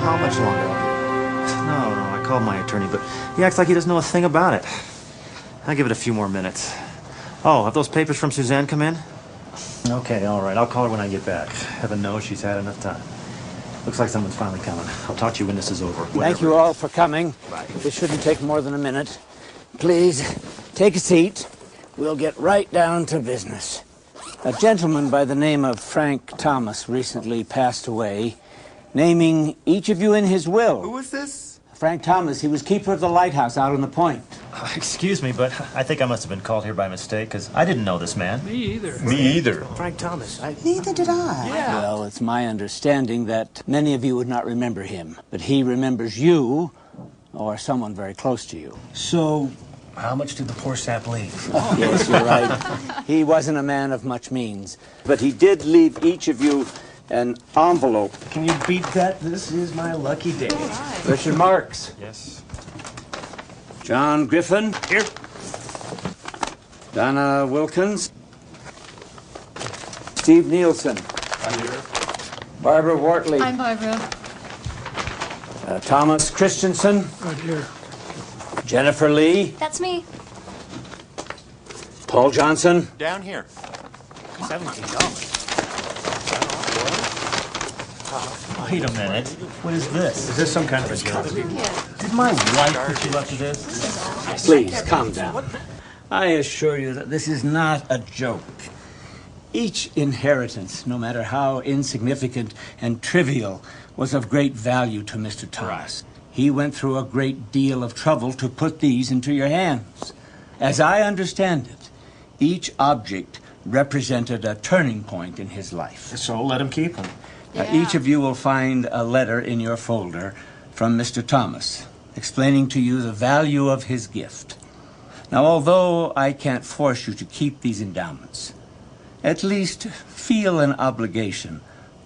How much longer? No, I called my attorney, but he acts like he doesn't know a thing about it. I'll give it a few more minutes. Oh, have those papers from Suzanne come in? Okay, all right. I'll call her when I get back. Heaven knows she's had enough time. Looks like someone's finally coming. I'll talk to you when this is over. Thank you all for coming. Bye. This shouldn't take more than a minute. Please, take a seat. We'll get right down to business. A gentleman by the name of Frank Thomas recently passed away, naming each of you in his will. Who was this? Frank Thomas. He was keeper of the lighthouse out on the point. Excuse me, but I think I must have been called here by mistake, because I didn't know this man. Me either. Me either. Frank Thomas. Neither did I. Yeah. Well, it's my understanding that many of you would not remember him, but he remembers you or someone very close to you. So, how much did the poor sap leave? Yes, you're right. He wasn't a man of much means, but he did leave each of you an envelope. Can you beat that? This is my lucky day. Richard Marks. Yes. John Griffin. Here. Donna Wilkins. Steve Nielsen. I'm here. Barbara Wortley. I'm Barbara. Thomas Christensen. Right here. Jennifer Lee. That's me. Paul Johnson. Down here. $17. Wait a minute. What is this? Is this some kind of a joke? Did my wife put you up to this? Please, calm down. I assure you that this is not a joke. Each inheritance, no matter how insignificant and trivial, was of great value to Mr. Thomas. He went through a great deal of trouble to put these into your hands. As I understand it, each object represented a turning point in his life. So let him keep them. Each of you will find a letter in your folder from Mr. Thomas, explaining to you the value of his gift. Now, although I can't force you to keep these endowments, at least feel an obligation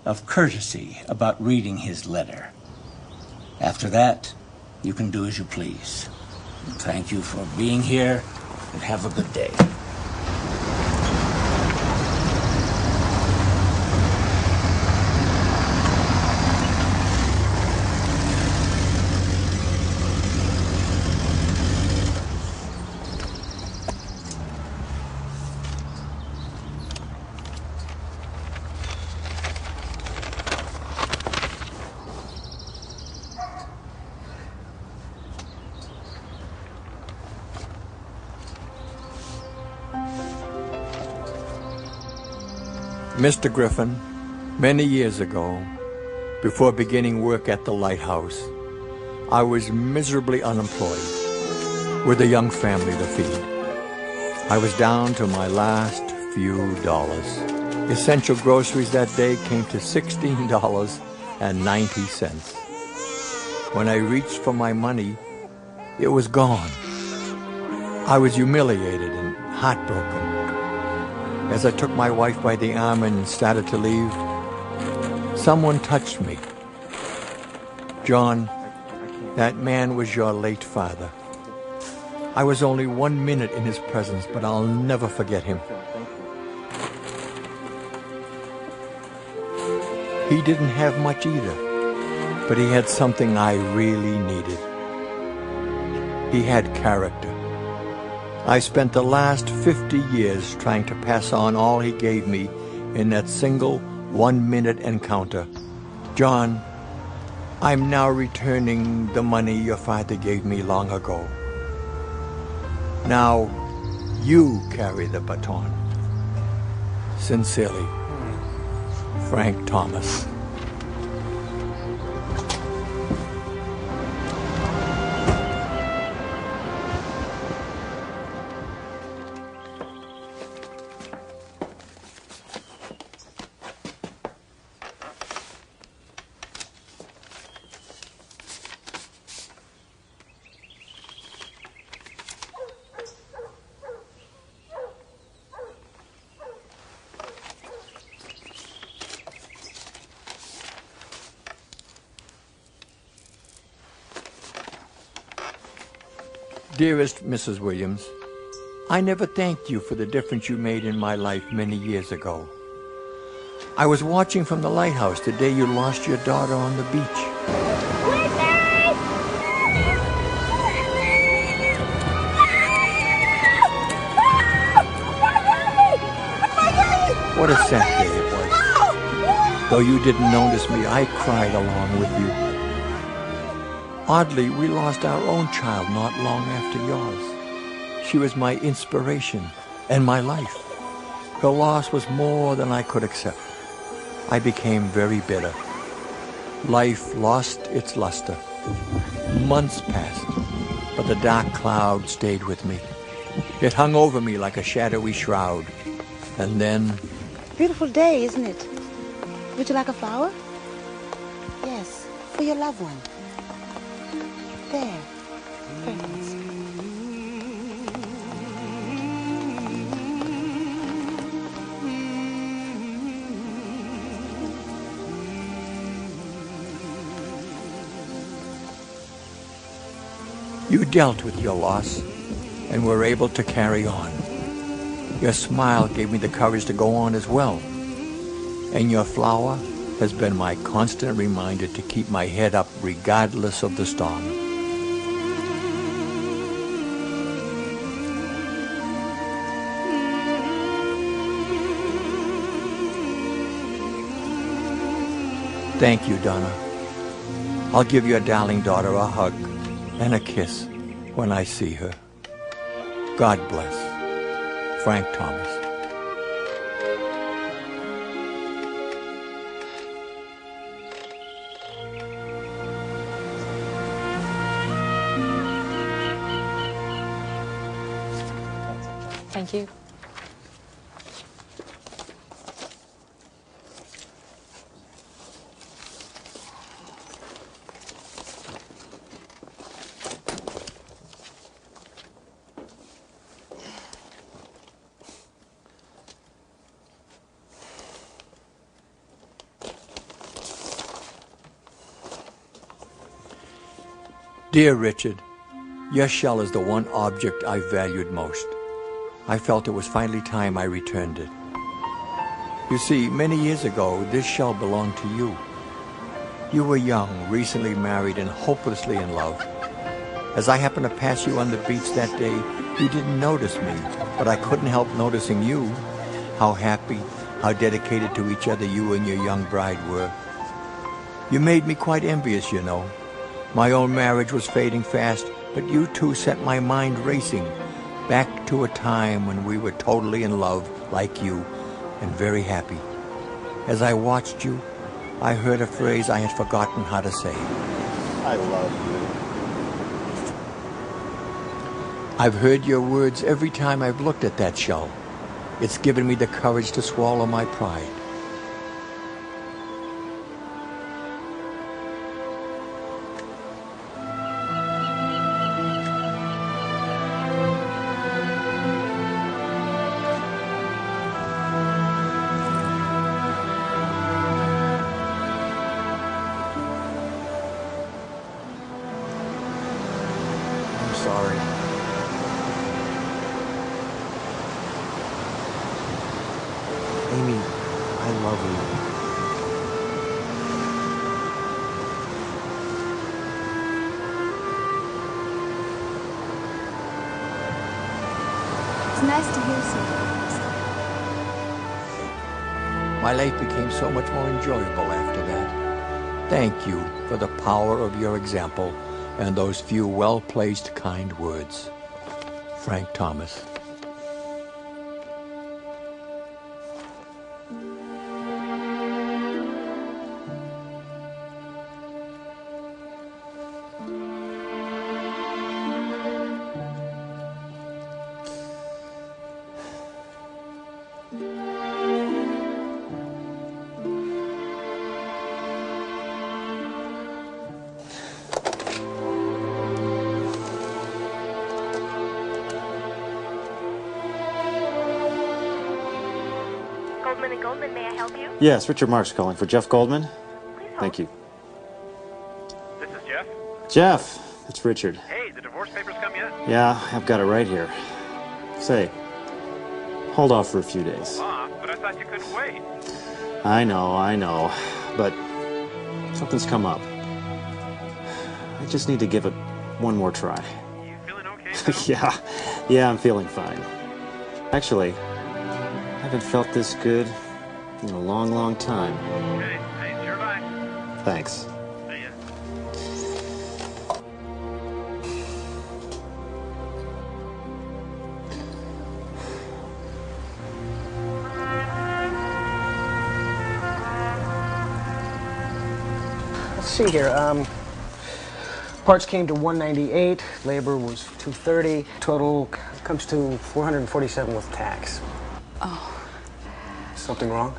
of courtesy about reading his letter. After that, you can do as you please. Thank you for being here, and have a good day. Mr. Griffin, many years ago, before beginning work at the lighthouse, I was miserably unemployed, with a young family to feed. I was down to my last few dollars. Essential groceries that day came to $16.90. When I reached for my money, it was gone. I was humiliated and heartbroken. As I took my wife by the arm and started to leave, someone touched me. John, that man was your late father. I was only 1 minute in his presence, but I'll never forget him. He didn't have much either, but he had something I really needed. He had character. I spent the last 50 years trying to pass on all he gave me in that single 1 minute encounter. John, I'm now returning the money your father gave me long ago. Now, you carry the baton. Sincerely, Frank Thomas. Dearest Mrs. Williams, I never thanked you for the difference you made in my life many years ago. I was watching from the lighthouse the day you lost your daughter on the beach. What a sad day it was. Though you didn't notice me, I cried along with you. Oddly, we lost our own child not long after yours. She was my inspiration and my life. Her loss was more than I could accept. I became very bitter. Life lost its luster. Months passed, but the dark cloud stayed with me. It hung over me like a shadowy shroud. And then... Beautiful day, isn't it? Would you like a flower? Yes, for your loved one. There. Perfect. You dealt with your loss and were able to carry on. Your smile gave me the courage to go on as well. And your flower has been my constant reminder to keep my head up regardless of the storm. Thank you, Donna. I'll give your darling daughter a hug and a kiss when I see her. God bless. Frank Thomas. Thank you. Dear Richard, your shell is the one object I valued most. I felt it was finally time I returned it. You see, many years ago, this shell belonged to you. You were young, recently married, and hopelessly in love. As I happened to pass you on the beach that day, you didn't notice me, but I couldn't help noticing you. How happy, how dedicated to each other you and your young bride were. You made me quite envious, you know. My own marriage was fading fast, but you two set my mind racing back to a time when we were totally in love, like you, and very happy. As I watched you, I heard a phrase I had forgotten how to say. I love you. I've heard your words every time I've looked at that shell. It's given me the courage to swallow my pride. Sorry. Amy, I love you. It's nice to hear so. My life became so much more enjoyable after that. Thank you for the power of your example and those few well-placed kind words. Frank Thomas. Goldman and Goldman, may I help you? Yes, Richard Marks calling for Jeff Goldman. Please hold. Thank you. This is Jeff. Jeff, it's Richard. Hey, the divorce papers come yet? Yeah, I've got it right here. Say, hold off for a few days. But I thought you couldn't wait. I know. But something's come up. I just need to give it one more try. You feeling okay, Phil? Yeah, I'm feeling fine. Actually, I haven't felt this good in a long, long time. Okay, hey, sure bye. Thanks. See ya. Let's see here. Parts came to 198, labor was 230. Total comes to 447 with tax. Oh. Something wrong?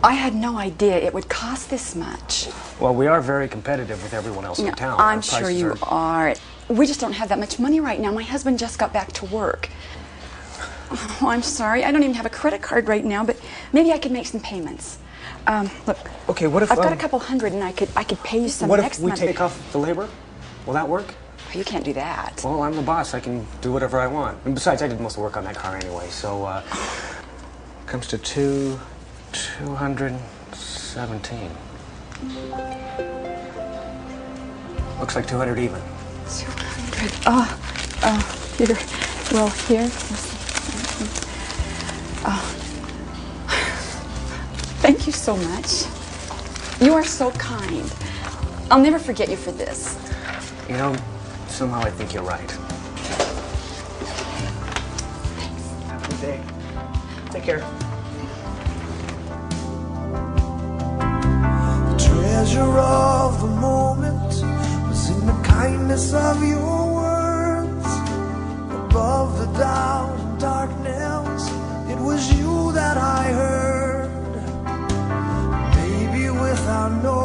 I had no idea it would cost this much. Well, we are very competitive with everyone else in town. I'm Our sure prices you are. We just don't have that much money right now. My husband just got back to work. Oh, I'm sorry. I don't even have a credit card right now, but maybe I could make some payments. Look. Okay, what if I've got a couple hundred, and I could pay you some next month. What if we take off the labor? Will that work? You can't do that. Well, I'm the boss. I can do whatever I want. And besides, I did most of the work on that car anyway. So, comes to 217. Looks like 200 even. 200. Here. Well, here. Thank you so much. You are so kind. I'll never forget you for this. You know, somehow I think you're right. Have a good day. Take care. The treasure of the moment was in the kindness of your words. Above the doubt and darkness, it was you that I heard. Maybe without knowing